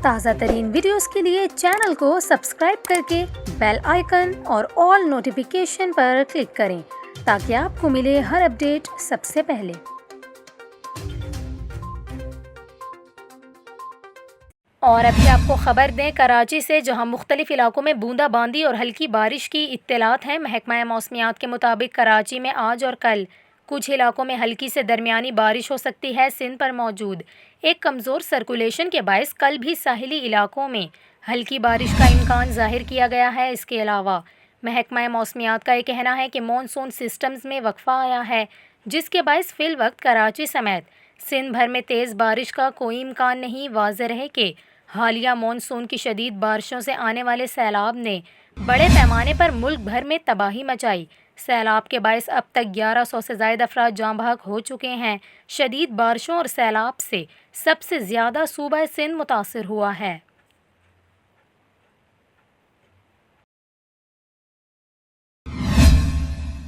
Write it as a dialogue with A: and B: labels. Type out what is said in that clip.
A: تازہ ترین ویڈیوز کے لیے چینل کو سبسکرائب کر کے بیل آئیکن اور آل نوٹیفیکیشن پر کلک کریں تاکہ آپ کو ملے ہر اپڈیٹ سب سے پہلے۔ اور ابھی آپ کو خبر دیں کراچی سے، جہاں مختلف علاقوں میں بوندا باندی اور ہلکی بارش کی اطلاعات ہیں۔ محکمہ موسمیات کے مطابق کراچی میں آج اور کل کچھ علاقوں میں ہلکی سے درمیانی بارش ہو سکتی ہے۔ سندھ پر موجود ایک کمزور سرکولیشن کے باعث کل بھی ساحلی علاقوں میں ہلکی بارش کا امکان ظاہر کیا گیا ہے۔ اس کے علاوہ محکمہ موسمیات کا یہ کہنا ہے کہ مون سون سسٹمز میں وقفہ آیا ہے، جس کے باعث فی الوقت کراچی سمیت سندھ بھر میں تیز بارش کا کوئی امکان نہیں۔ واضح رہے کہ حالیہ مون سون کی شدید بارشوں سے آنے والے سیلاب نے بڑے پیمانے پر ملک بھر میں تباہی مچائی۔ سیلاب کے باعث اب تک 1100 سے زائد افراد جاں بحق ہو چکے ہیں۔ شدید بارشوں اور سیلاب سے سب سے زیادہ صوبہ سندھ متاثر ہوا ہے۔